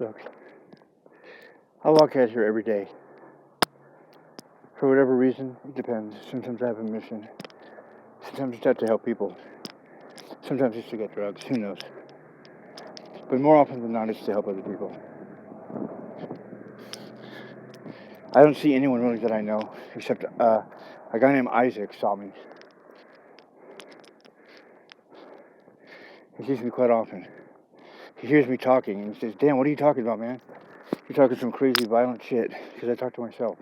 Look, I walk out here every day. For whatever reason, it depends. Sometimes I have a mission. Sometimes it's out to help people. Sometimes it's to get drugs. Who knows? But more often than not, it's to help other people. I don't see anyone really that I know, except a guy named Isaac saw me. He sees me quite often. He hears me talking and he says, "Dan, what are you talking about, man? You're talking some crazy, violent shit." Because I talk to myself.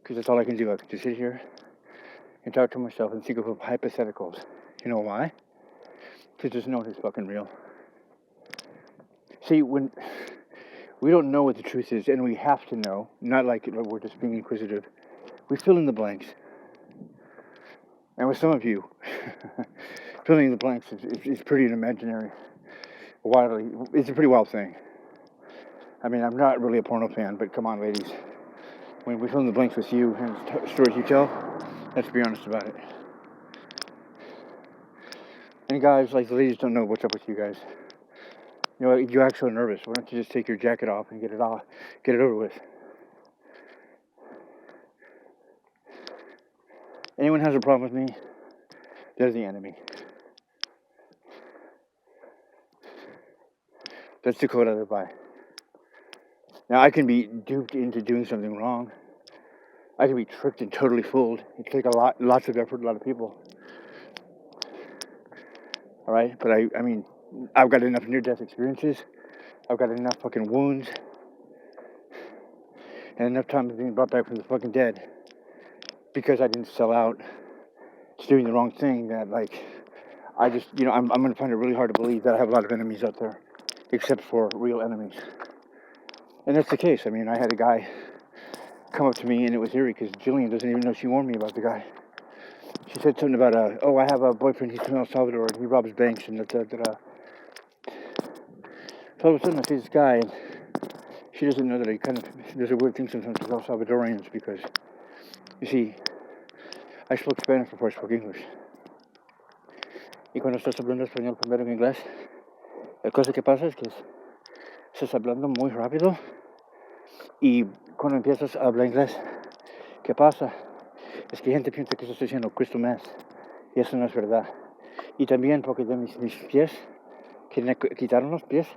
Because that's all I can do. I can just sit here and talk to myself and think of hypotheticals. You know why? Because there's no one who's fucking real. See, when we don't know what the truth is, and we have to know, not like we're just being inquisitive, we fill in the blanks. And with some of you, filling in the blanks is pretty imaginary. It's a pretty wild thing. I mean, I'm not really a porno fan, but come on, ladies. When we fill in the blanks with you and stories you tell, let's be honest about it. And guys, like the ladies don't know what's up with you guys. You know, you act so nervous. Why don't you just take your jacket off and get it over with? Anyone has a problem with me, they're the enemy. That's the quote I live by. Now, I can be duped into doing something wrong. I can be tricked and totally fooled. It takes lots of effort, a lot of people. All right, but I mean, I've got enough near-death experiences. I've got enough fucking wounds, and enough time of being brought back from the fucking dead because I didn't sell out to doing the wrong thing. That like, I just, you know, I'm gonna find it really hard to believe that I have a lot of enemies out there, except for real enemies. And that's the case. I mean, I had a guy come up to me, and it was eerie because Jillian doesn't even know she warned me about the guy. She said something about, I have a boyfriend, he's from El Salvador, and he robs banks, and da-da-da-da. So all of a sudden I see this guy, and she doesn't know that there's a weird thing sometimes with El Salvadorians, because, you see, I spoke Spanish before I spoke English. Y cuando estás hablando español primero en inglés, la cosa que pasa es que estás hablando muy rápido, y cuando empiezas a hablar inglés, ¿qué pasa? Es que gente piensa que estoy diciendo crystal meth, y eso no es verdad. Y también porque de mis pies, que me quitaron los pies,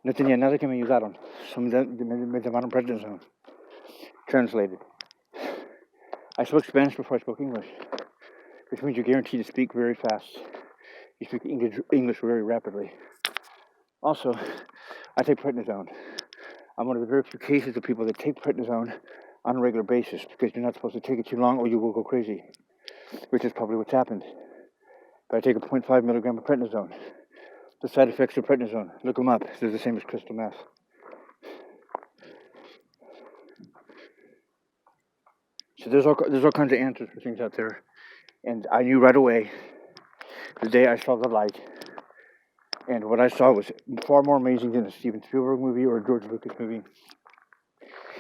no tenía nada que me ayudaron. Me llamaron prednisone. Translated. I spoke Spanish before I spoke English, which means you're guaranteed to speak very fast. You speak English very rapidly. Also, I take prednisone. I'm one of the very few cases of people that take prednisone on a regular basis because you're not supposed to take it too long or you will go crazy, which is probably what's happened. But I take a 0.5 milligram of prednisone. The side effects of prednisone, look them up. They're the same as crystal meth. So there's all kinds of answers for things out there. And I knew right away the day I saw the light. And what I saw was far more amazing than a Steven Spielberg movie or a George Lucas movie.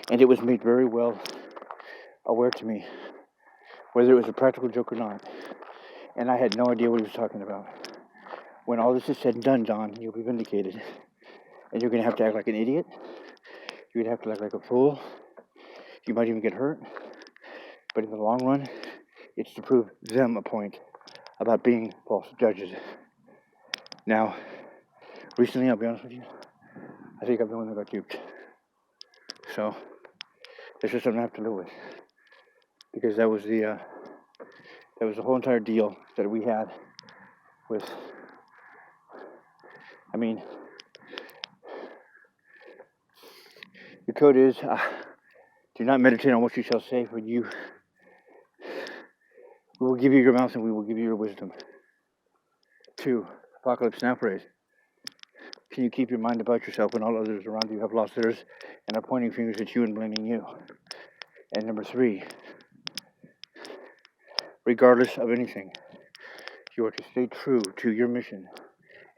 And it was made very well aware to me, whether it was a practical joke or not. And I had no idea what he was talking about. When all this is said and done, John, you'll be vindicated. And you're going to have to act like an idiot. You're going to have to act like a fool. You might even get hurt. But in the long run, it's to prove them a point about being false judges. Now, recently, I'll be honest with you, I think I'm the one that got duped. So, it's just something I have to live with. Because that was the whole entire deal that we had with, I mean, the code is, do not meditate on what you shall say, for we will give you your mouth and we will give you your wisdom. 2, Apocalypse Now phrase. Can you keep your mind about yourself when all others around you have lost theirs and are pointing fingers at you and blaming you? And number 3, regardless of anything, you are to stay true to your mission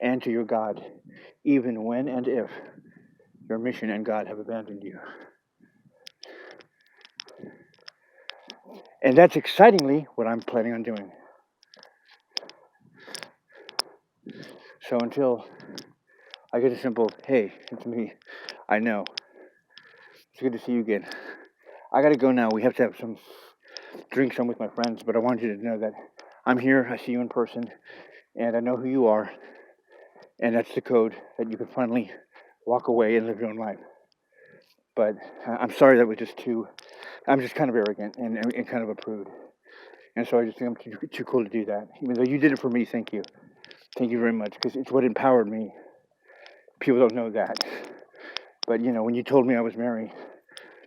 and to your God, even when and if your mission and God have abandoned you. And that's excitingly what I'm planning on doing. So until I get a simple, hey, it's me. I know. It's good to see you again. I gotta go now. We have to have some drinks. I'm with my friends, but I wanted you to know that I'm here. I see you in person, and I know who you are. And that's the code that you can finally walk away and live your own life. But I'm sorry that was just I'm just kind of arrogant and kind of a prude. And so I just think I'm too cool to do that. Even though you did it for me, thank you. Thank you very much, because it's what empowered me. People don't know that. But, when you told me I was married,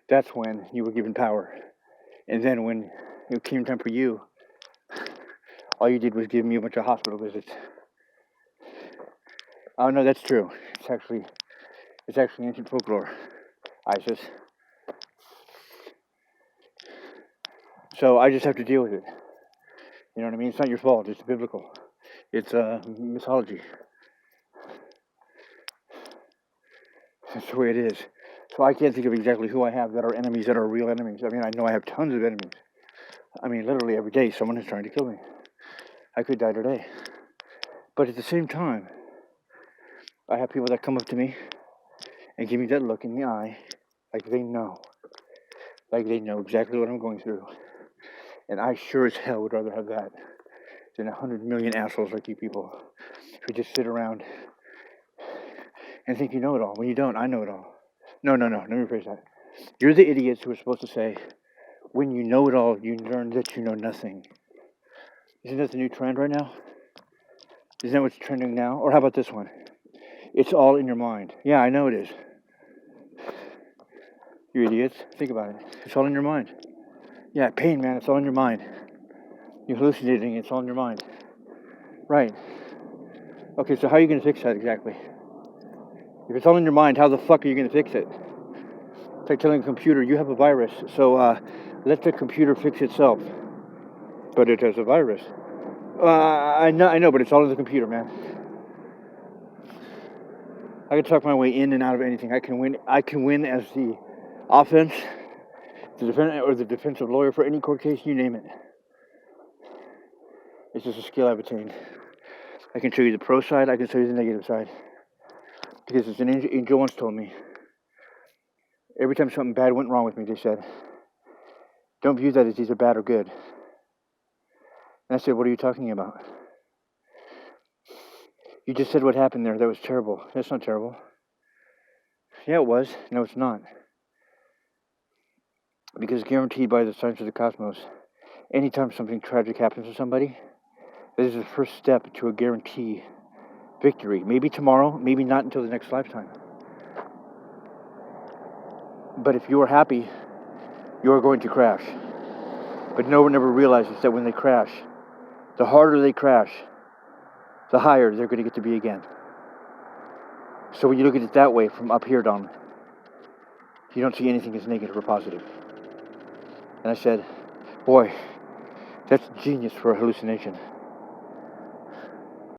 that's when you were given power. And then when it came time for you, all you did was give me a bunch of hospital visits. Oh, no, that's true. It's actually ancient folklore, ISIS. So I just have to deal with it. You know what I mean? It's not your fault. It's biblical. It's mythology. That's the way it is. So I can't think of exactly who I have that are enemies, that are real enemies. I mean, I know I have tons of enemies. I mean, literally every day someone is trying to kill me. I could die today. But at the same time, I have people that come up to me and give me that look in the eye, like they know. Like they know exactly what I'm going through. And I sure as hell would rather have that than 100 million assholes like you people who just sit around and think you know it all. When you don't, I know it all. No. Let me rephrase that. You're the idiots who are supposed to say, when you know it all, you learn that you know nothing. Isn't that the new trend right now? Isn't that what's trending now? Or how about this one? It's all in your mind. Yeah, I know it is. You idiots. Think about it. It's all in your mind. Yeah, pain, man. It's all in your mind. You're hallucinating. It's all in your mind. Right. Okay, so how are you going to fix that exactly? If it's all in your mind, how the fuck are you going to fix it? It's like telling a computer, you have a virus, so let the computer fix itself. But it has a virus. I know, but it's all in the computer, man. I can talk my way in and out of anything. I can win as the offense, the defensive lawyer for any court case, you name it. It's just a skill I've attained. I can show you the pro side, I can show you the negative side. Because as an angel once told me, every time something bad went wrong with me, they said, don't view that as either bad or good. And I said, what are you talking about? You just said what happened there. That was terrible. That's not terrible. Yeah, it was. No, it's not. Because guaranteed by the science of the cosmos, anytime something tragic happens to somebody, that is the first step to a guarantee victory. Maybe tomorrow, maybe not until the next lifetime. But if you are happy, you are going to crash. But no one ever realizes that when they crash, the harder they crash, the higher they're going to get to be again. So when you look at it that way, from up here down, you don't see anything as negative or positive. And I said, boy, that's genius for a hallucination.